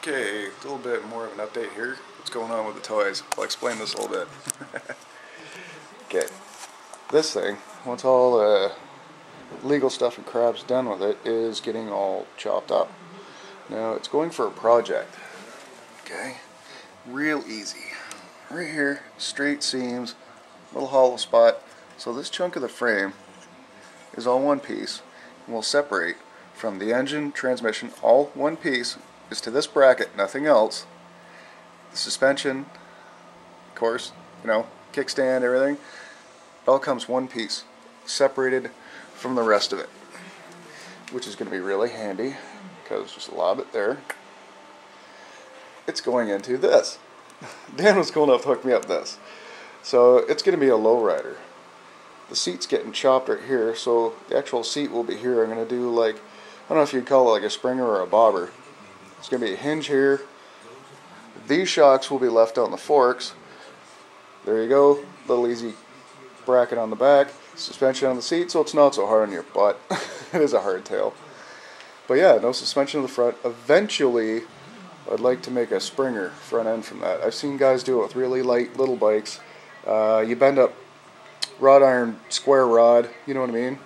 Okay, a little bit more of an update here. What's going on with the toys? I'll explain this a little bit. Okay, this thing, once all legal stuff and crap's done with it, is getting all chopped up. Now, it's going for a project. Okay, real easy. Right here, straight seams, little hollow spot. So this chunk of the frame is all one piece and will separate from the engine, transmission, all one piece is to this bracket, nothing else. The suspension, of course, you know, kickstand, everything, it all comes one piece, separated from the rest of it, which is going to be really handy because just lob it there. It's going into this. Dan was cool enough to hook me up this. So it's going to be a lowrider. The seat's getting chopped right here, so the actual seat will be here. I'm going to do like, I don't know if you'd call it like a springer or a bobber. It's going to be a hinge here. These shocks will be left on the forks. There you go. Little easy bracket on the back. Suspension on the seat, so it's not so hard on your butt. It is a hardtail. But yeah, no suspension on the front. Eventually, I'd like to make a springer front end from that. I've seen guys do it with really light little bikes. You bend up wrought iron square rod, you know what I mean?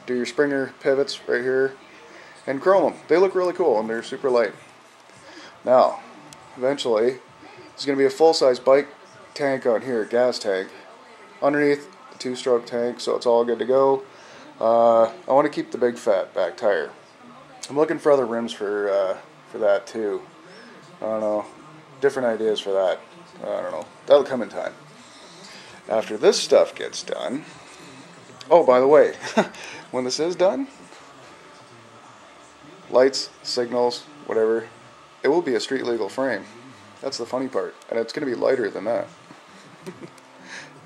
Do your springer pivots right here and chrome them. They look really cool and they're super light. Now, eventually, there's going to be a full-size bike tank on here, gas tank, underneath the two-stroke tank, so it's all good to go. I want to keep the big fat back tire. I'm looking for other rims for that too. I don't know, different ideas for that. I don't know, that'll come in time. After this stuff gets done, oh, by the way, when this is done, lights, signals, whatever, it will be a street legal frame. That's the funny part. And it's going to be lighter than that.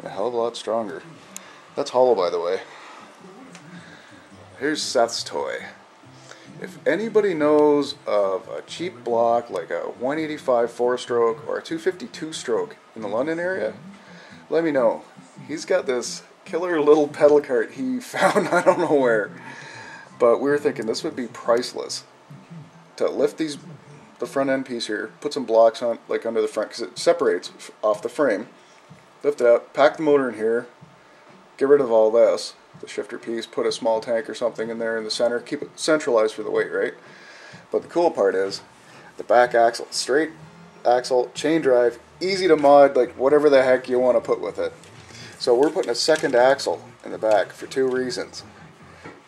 A hell of a lot stronger. That's hollow, by the way. Here's Seth's toy. If anybody knows of a cheap block like a 185 4-stroke or a 250 2-stroke in the London area, let me know. He's got this killer little pedal cart he found I don't know where. But we were thinking this would be priceless. To lift the front end piece here, put some blocks on, like under the front, because it separates off the frame. Lift it up, pack the motor in here, get rid of all this, the shifter piece, put a small tank or something in there in the center, keep it centralized for the weight, right? But the cool part is the back axle, straight axle, chain drive, easy to mod, like whatever the heck you want to put with it. So we're putting a second axle in the back for two reasons.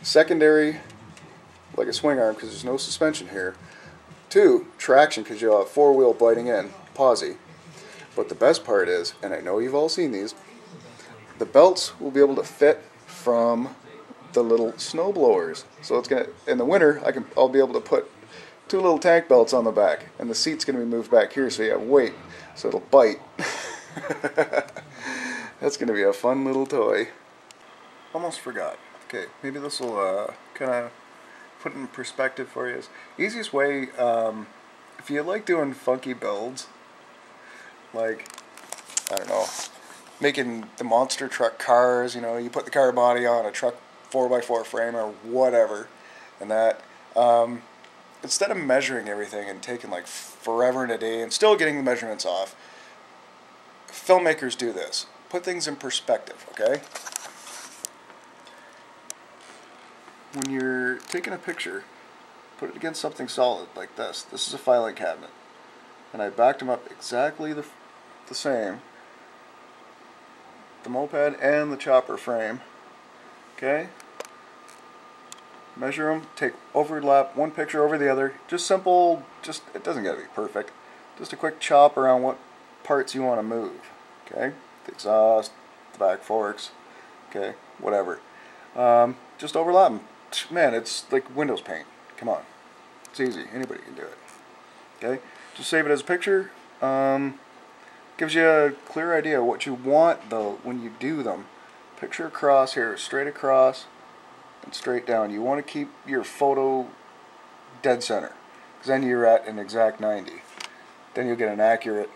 Secondary, like a swing arm, because there's no suspension here. Two, traction, because you'll have four-wheel biting in, posi. But the best part is, and I know you've all seen these, the belts will be able to fit from the little snow blowers. So it's gonna, in the winter, I'll be able to put two little tank belts on the back, and the seat's gonna be moved back here, so you have weight, so it'll bite. That's gonna be a fun little toy. Almost forgot. Okay, maybe this will kind of put it in perspective for you. Easiest way, if you like doing funky builds, like, I don't know, making the monster truck cars, you know, you put the car body on a truck 4x4 frame or whatever, and that, instead of measuring everything and taking like forever and a day and still getting the measurements off, filmmakers do this. Put things in perspective, okay? When you're taking a picture, put it against something solid like this. This is a filing cabinet. And I backed them up exactly the same. The moped and the chopper frame. Okay? Measure them, take overlap one picture over the other. Just simple, it doesn't gotta be perfect. Just a quick chop around what parts you want to move. Okay? The exhaust, the back forks, okay, whatever. Just overlap them. Man, it's like Windows paint. Come on. It's easy. Anybody can do it. Okay? Just save it as a picture. Gives you a clear idea of what you want, though, when you do them. Picture across here, straight across and straight down. You want to keep your photo dead center, because then you're at an exact 90. Then you'll get an accurate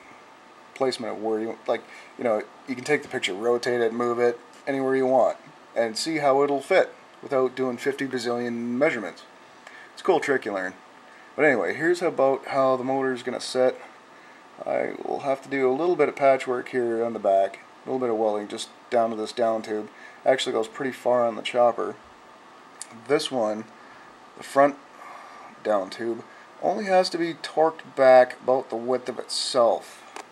placement of where you, like, you know, you can take the picture, rotate it, move it, anywhere you want, and see how it'll fit without doing 50 bazillion measurements. It's a cool trick you learn. But anyway, here's about how the motor is going to set. I will have to do a little bit of patchwork here on the back, a little bit of welding just down to this down tube. Actually goes pretty far on the chopper. This one, the front down tube, only has to be torqued back about the width of itself.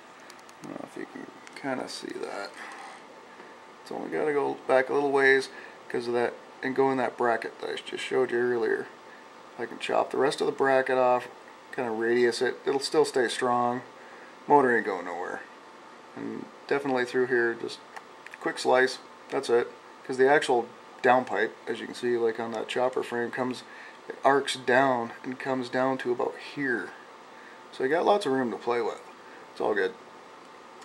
I don't know if you can kind of see that. It's only got to go back a little ways because of that, and go in that bracket that I just showed you earlier. I can chop the rest of the bracket off, kind of radius it, it'll still stay strong. Motor ain't going nowhere. And definitely through here, just quick slice, that's it. Because the actual downpipe, as you can see, like on that chopper frame, it arcs down and comes down to about here. So you got lots of room to play with. It's all good.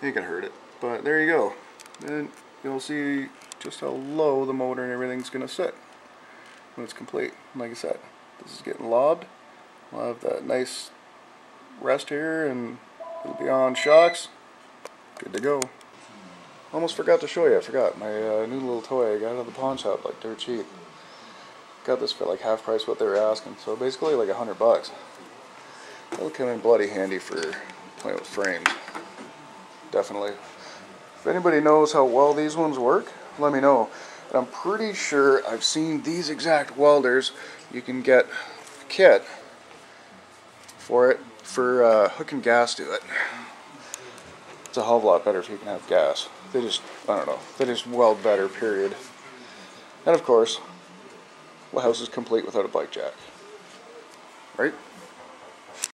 You can hurt it. But there you go. Then you'll see just how low the motor and everything's going to sit when it's complete. Like I said, this is getting lobbed. We'll have that nice rest here and it'll be on shocks. Good to go. Almost forgot to show you. I forgot my new little toy I got out of the pawn shop, like dirt cheap. Got this for like half price what they were asking, so basically like $100. That'll come in bloody handy for playing with frames. Definitely. If anybody knows how well these ones work, let me know. And I'm pretty sure I've seen these exact welders. You can get a kit for it for hooking gas to it. It's a hell of a lot better if you can have gas. They just, I don't know, they just weld better, period. And of course, the house is complete without a bike jack. Right?